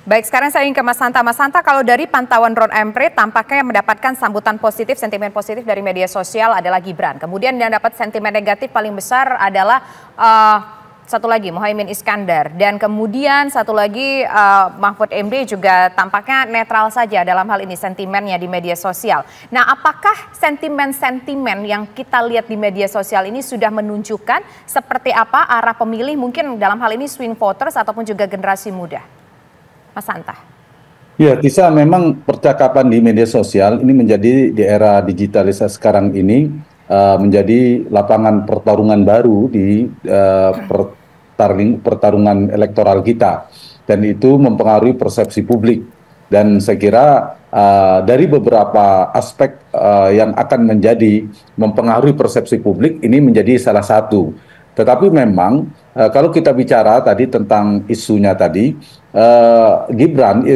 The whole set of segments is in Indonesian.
Baik, sekarang saya ingin ke Mas Hanta. Mas Hanta, kalau dari pantauan Drone Emprit, tampaknya yang mendapatkan sambutan positif, sentimen positif dari media sosial adalah Gibran. Kemudian yang dapat sentimen negatif paling besar adalah satu lagi Muhaimin Iskandar. Dan kemudian satu lagi Mahfud MD juga tampaknya netral saja dalam hal ini sentimennya di media sosial. Nah, apakah sentimen-sentimen yang kita lihat di media sosial ini sudah menunjukkan seperti apa arah pemilih mungkin dalam hal ini swing voters ataupun juga generasi muda? Mas Hanta. Ya, Tisa, memang percakapan di media sosial ini menjadi di era digitalisasi sekarang ini menjadi lapangan pertarungan baru di pertarungan elektoral kita, dan itu mempengaruhi persepsi publik. Dan saya kira dari beberapa aspek yang akan menjadi mempengaruhi persepsi publik ini menjadi salah satu. Tetapi memang kalau kita bicara tadi tentang isunya tadi,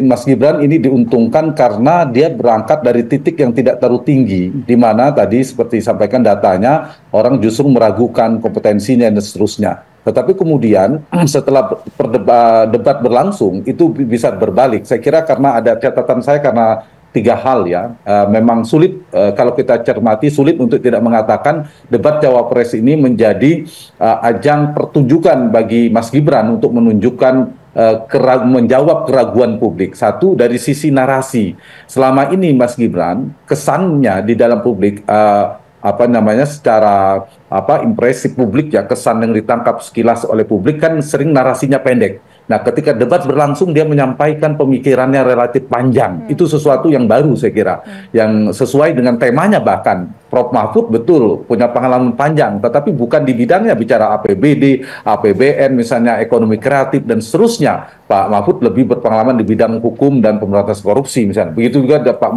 Mas Gibran ini diuntungkan karena dia berangkat dari titik yang tidak terlalu tinggi, di mana tadi seperti disampaikan datanya orang justru meragukan kompetensinya dan seterusnya. Tetapi kemudian setelah debat berlangsung itu bisa berbalik. Saya kira karena ada catatan saya karena 3 hal ya, memang sulit kalau kita cermati, sulit untuk tidak mengatakan debat Cawapres ini menjadi ajang pertunjukan bagi Mas Gibran untuk menunjukkan menjawab keraguan publik. Satu, dari sisi narasi, selama ini Mas Gibran kesannya di dalam publik secara impresi publik ya, kesan yang ditangkap sekilas oleh publik kan sering narasinya pendek. Nah, ketika debat berlangsung dia menyampaikan pemikirannya relatif panjang. Itu sesuatu yang baru saya kira, yang sesuai dengan temanya. Bahkan Prof. Mahfud betul punya pengalaman panjang, tetapi bukan di bidangnya, bicara APBD, APBN misalnya, ekonomi kreatif dan seterusnya. Pak Mahfud lebih berpengalaman di bidang hukum dan pemberantasan korupsi misalnya. Begitu juga ada Pak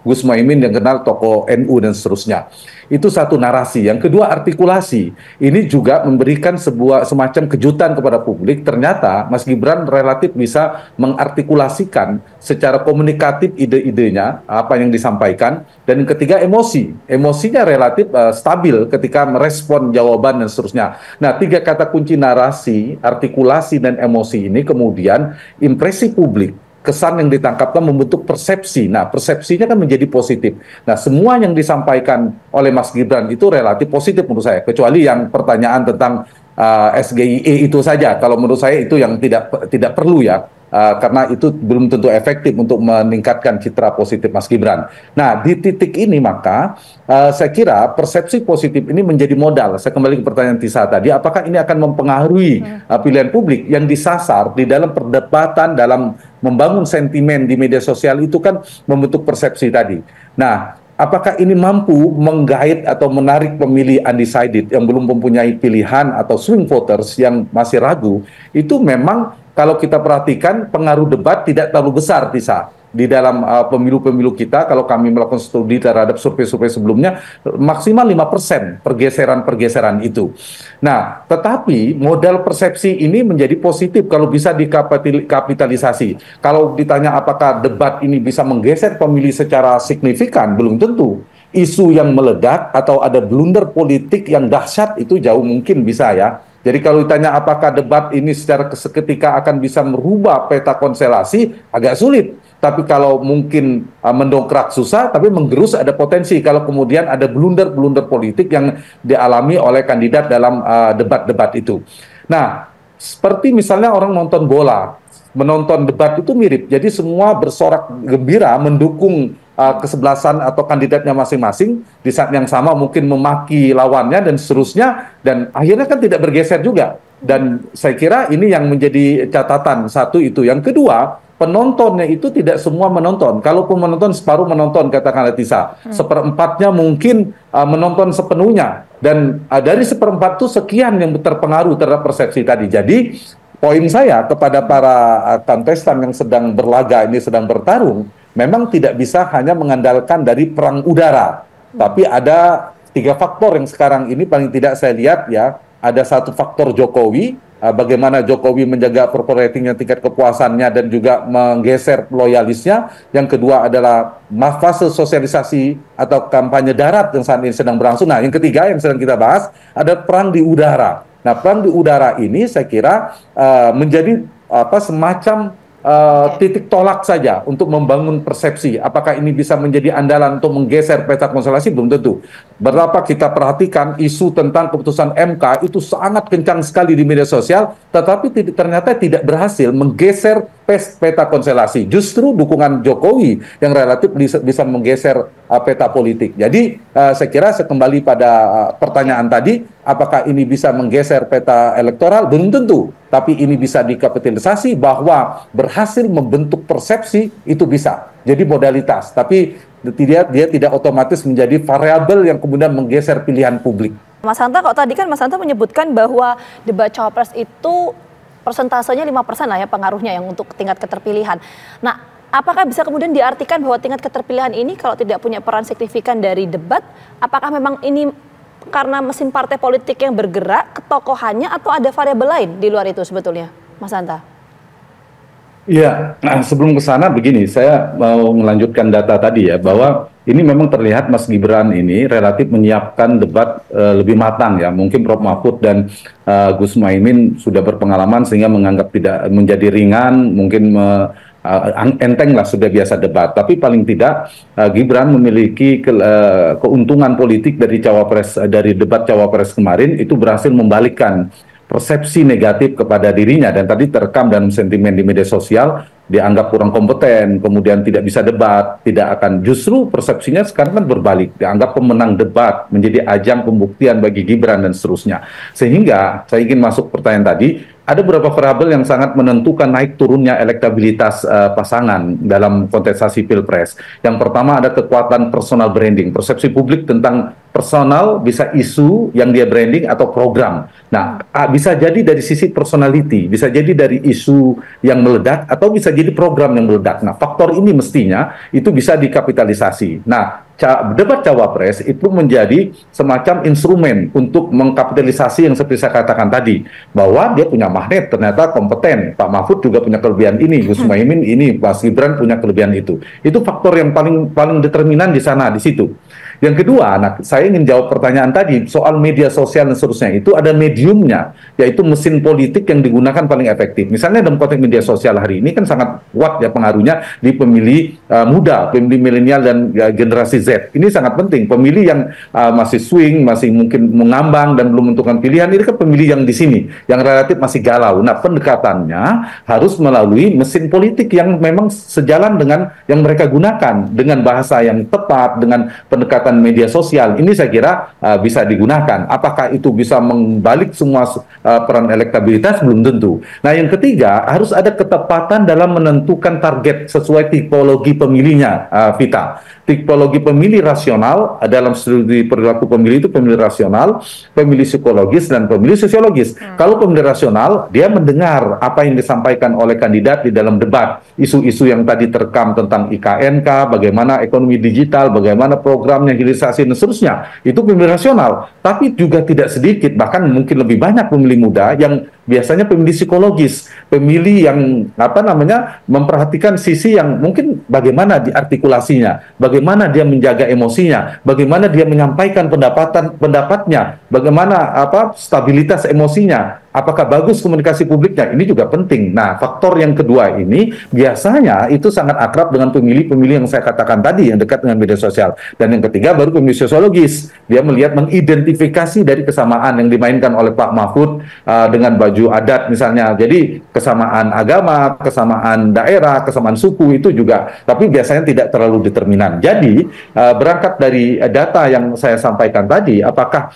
Gus Muhaimin yang kenal tokoh NU dan seterusnya. Itu satu narasi. Yang kedua, artikulasi. Ini juga memberikan semacam kejutan kepada publik. Ternyata Mas Gibran relatif bisa mengartikulasikan secara komunikatif ide-idenya, apa yang disampaikan. Dan yang ketiga, emosi. Emosinya relatif stabil ketika merespon jawaban dan seterusnya. Nah, 3 kata kunci narasi, artikulasi, dan emosi ini kemudian impresi publik, kesan yang ditangkapkan membentuk persepsi. Nah, persepsinya kan menjadi positif. Nah, semua yang disampaikan oleh Mas Gibran itu relatif positif menurut saya, kecuali yang pertanyaan tentang SGIE itu saja. Kalau menurut saya itu yang tidak perlu ya, karena itu belum tentu efektif untuk meningkatkan citra positif Mas Gibran. Nah, di titik ini maka saya kira persepsi positif ini menjadi modal. Saya kembali ke pertanyaan Tisa tadi, apakah ini akan mempengaruhi pilihan publik yang disasar di dalam perdebatan, dalam membangun sentimen di media sosial itu kan membentuk persepsi tadi. Nah, apakah ini mampu menggait atau menarik pemilih undecided yang belum mempunyai pilihan atau swing voters yang masih ragu? Itu memang kalau kita perhatikan pengaruh debat tidak terlalu besar, Tisa. Di dalam pemilu-pemilu kita, kalau kami melakukan studi terhadap survei-survei sebelumnya, maksimal 5% pergeseran-pergeseran itu. Nah, tetapi modal persepsi ini menjadi positif kalau bisa dikapitalisasi. Kalau ditanya apakah debat ini bisa menggeser pemilih secara signifikan, belum tentu. Isu yang meledak atau ada blunder politik yang dahsyat itu jauh mungkin bisa ya. Jadi kalau ditanya apakah debat ini secara seketika akan bisa merubah peta konstelasi, agak sulit. Tapi kalau mungkin mendongkrak susah, tapi menggerus ada potensi kalau kemudian ada blunder-blunder politik yang dialami oleh kandidat dalam debat-debat itu. Nah, seperti misalnya orang nonton bola, menonton debat itu mirip. Jadi semua bersorak gembira mendukung kesebelasan atau kandidatnya masing-masing, di saat yang sama mungkin memaki lawannya dan seterusnya, dan akhirnya kan tidak bergeser juga. Dan saya kira ini yang menjadi catatan, satu itu. Yang kedua, penontonnya itu tidak semua menonton. Kalaupun menonton, separuh menonton, katakanlah Tisa. Seperempatnya mungkin menonton sepenuhnya. Dan dari seperempat itu sekian yang terpengaruh terhadap persepsi tadi. Jadi poin saya kepada para kontestan yang sedang berlaga ini, sedang bertarung, memang tidak bisa hanya mengandalkan dari perang udara. Tapi ada 3 faktor yang sekarang ini paling tidak saya lihat ya. Ada satu faktor Jokowi, bagaimana Jokowi menjaga approval ratingnya, tingkat kepuasannya, dan juga menggeser loyalisnya. Yang kedua adalah fase sosialisasi atau kampanye darat yang saat ini sedang berlangsung. Nah, yang ketiga yang sedang kita bahas ada perang di udara. Nah, perang di udara ini saya kira menjadi semacam titik tolak saja untuk membangun persepsi. Apakah ini bisa menjadi andalan untuk menggeser peta konstelasi? Belum tentu. Berapa kita perhatikan isu tentang keputusan MK itu sangat kencang sekali di media sosial, tetapi ternyata tidak berhasil menggeser peta konstelasi. Justru dukungan Jokowi yang relatif bisa menggeser peta politik. Jadi saya kira kembali pada pertanyaan tadi, apakah ini bisa menggeser peta elektoral? Belum tentu. Tapi ini bisa dikapitalisasi bahwa berhasil membentuk persepsi itu bisa. Jadi modalitas, tapi dia tidak otomatis menjadi variabel yang kemudian menggeser pilihan publik. Mas Hanta, kok tadi kan Mas Hanta menyebutkan bahwa debat cawapres itu persentasenya 5% lah ya pengaruhnya yang untuk tingkat keterpilihan. Nah, apakah bisa kemudian diartikan bahwa tingkat keterpilihan ini kalau tidak punya peran signifikan dari debat, apakah memang ini karena mesin partai politik yang bergerak, ketokohannya, atau ada variabel lain di luar itu sebetulnya, Mas Hanta? Iya, nah sebelum ke sana begini, saya mau melanjutkan data tadi ya, bahwa ini memang terlihat Mas Gibran ini relatif menyiapkan debat lebih matang ya. Mungkin Prof. Mahfud dan Gus Muhaimin sudah berpengalaman sehingga menganggap tidak menjadi ringan, mungkin enteng lah, sudah biasa debat. Tapi paling tidak Gibran memiliki keuntungan politik dari debat cawapres kemarin, itu berhasil membalikkan persepsi negatif kepada dirinya, dan tadi terekam dalam sentimen di media sosial, dianggap kurang kompeten, kemudian tidak bisa debat, tidak akan, justru persepsinya sekarang kan berbalik, dianggap pemenang debat, menjadi ajang pembuktian bagi Gibran dan seterusnya. Sehingga saya ingin masuk pertanyaan tadi, ada beberapa variabel yang sangat menentukan naik turunnya elektabilitas pasangan dalam kontestasi Pilpres. Yang pertama ada kekuatan personal branding, persepsi publik tentang personal, bisa isu yang dia branding atau program. Nah, bisa jadi dari sisi personality, bisa jadi dari isu yang meledak, atau bisa jadi program yang meledak. Nah, faktor ini mestinya itu bisa dikapitalisasi. Nah, debat cawapres itu menjadi semacam instrumen untuk mengkapitalisasi yang seperti saya katakan tadi, bahwa dia punya magnet, ternyata kompeten. Pak Mahfud juga punya kelebihan ini, Gus Muhaimin ini, Mas Gibran punya kelebihan itu. Itu faktor yang paling determinan di sana, di situ. Yang kedua, nah, saya ingin jawab pertanyaan tadi soal media sosial dan seterusnya. Itu ada mediumnya, yaitu mesin politik yang digunakan paling efektif. Misalnya dalam konteks media sosial hari ini kan sangat kuat ya pengaruhnya di pemilih muda, pemilih milenial dan generasi Z. Ini sangat penting. Pemilih yang masih swing, masih mungkin mengambang dan belum menentukan pilihan, ini kan pemilih yang di sini, yang relatif masih galau. Nah, pendekatannya harus melalui mesin politik yang memang sejalan dengan yang mereka gunakan, dengan bahasa yang tepat, dengan pendekatan media sosial. Ini saya kira bisa digunakan. Apakah itu bisa membalik semua peran elektabilitas? Belum tentu. Nah, yang ketiga, harus ada ketepatan dalam menentukan target sesuai tipologi pemilihnya, Vita. Tipologi pemilih rasional dalam studi perilaku pemilih itu pemilih rasional, pemilih psikologis, dan pemilih sosiologis. Kalau pemilih rasional, dia mendengar apa yang disampaikan oleh kandidat di dalam debat. Isu-isu yang tadi terekam tentang IKNK, bagaimana ekonomi digital, bagaimana programnya, hilirisasi, dan seterusnya. Itu pemilih rasional. Tapi juga tidak sedikit, bahkan mungkin lebih banyak pemilih muda yang biasanya pemilih psikologis, pemilih yang memperhatikan sisi yang mungkin bagaimana diartikulasinya, bagaimana dia menjaga emosinya, bagaimana dia menyampaikan pendapatnya, bagaimana stabilitas emosinya, apakah bagus komunikasi publiknya, ini juga penting. Nah, faktor yang kedua ini biasanya itu sangat akrab dengan pemilih-pemilih yang saya katakan tadi, yang dekat dengan media sosial. Dan yang ketiga baru pemilih sosiologis, dia melihat, mengidentifikasi dari kesamaan yang dimainkan oleh Pak Mahfud dengan baju adat misalnya. Jadi kesamaan agama, kesamaan daerah, kesamaan suku itu juga, tapi biasanya tidak terlalu determinan. Jadi berangkat dari data yang saya sampaikan tadi, apakah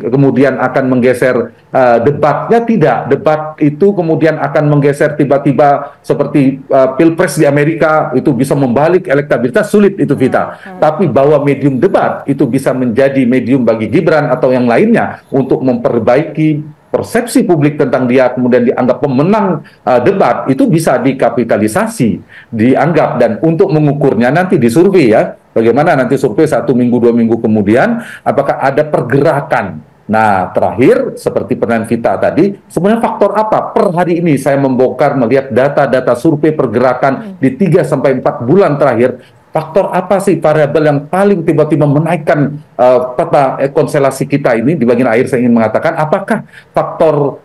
kemudian akan menggeser debatnya? Tidak. Debat itu kemudian akan menggeser tiba-tiba seperti Pilpres di Amerika, itu bisa membalik elektabilitas, sulit itu, Vita. Tapi bahwa medium debat itu bisa menjadi medium bagi Gibran atau yang lainnya untuk memperbaiki persepsi publik tentang dia, kemudian dianggap pemenang debat, itu bisa dikapitalisasi, dianggap. Dan untuk mengukurnya nanti di survei ya, bagaimana nanti survei 1 minggu 2 minggu kemudian, apakah ada pergerakan. Nah, terakhir seperti pertanyaan Vita tadi, sebenarnya faktor apa? Per hari ini saya membongkar melihat data-data survei pergerakan di 3 sampai 4 bulan terakhir, faktor apa sih variabel yang paling tiba-tiba menaikkan peta konstelasi kita ini di bagian akhir saya ingin mengatakan apakah faktor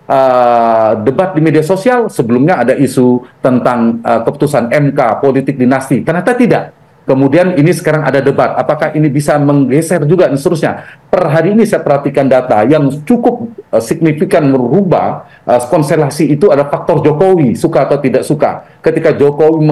debat di media sosial sebelumnya ada isu tentang keputusan MK politik dinasti, ternyata tidak. Kemudian ini sekarang ada debat, apakah ini bisa menggeser juga dan seterusnya. Per hari ini saya perhatikan data yang cukup signifikan merubah konstelasi itu ada faktor Jokowi, suka atau tidak suka. Ketika Jokowi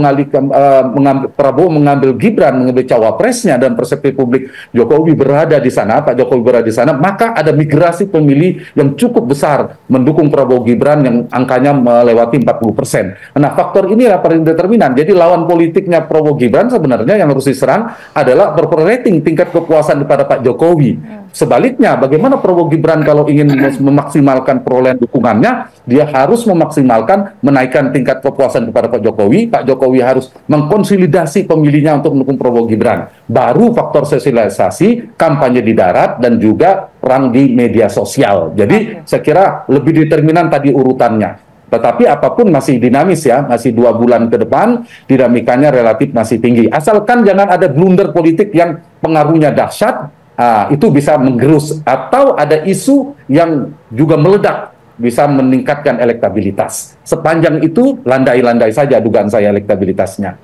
Prabowo mengambil Gibran, mengambil cawapresnya dan persepsi publik Jokowi berada di sana, Pak Jokowi berada di sana, maka ada migrasi pemilih yang cukup besar mendukung Prabowo Gibran yang angkanya melewati 40%. Nah, faktor inilah paling determinan. Jadi lawan politiknya Prabowo Gibran sebenarnya yang harus diserang adalah rating tingkat kepuasan kepada Pak Jokowi. Sebaliknya, bagaimana Prabowo Gibran kalau ingin memaksimalkan perolehan dukungannya, dia harus memaksimalkan menaikkan tingkat kepuasan kepada Pak Jokowi. Pak Jokowi harus mengkonsolidasi pemilihnya untuk mendukung Prabowo Gibran. Baru faktor sosialisasi, kampanye di darat, dan juga perang di media sosial. Jadi saya kira lebih determinan tadi urutannya. Tetapi apapun masih dinamis ya, masih 2 bulan ke depan, dinamikanya relatif masih tinggi. Asalkan jangan ada blunder politik yang pengaruhnya dahsyat, itu bisa menggerus. Atau ada isu yang juga meledak, bisa meningkatkan elektabilitas. Sepanjang itu, landai-landai saja dugaan saya elektabilitasnya.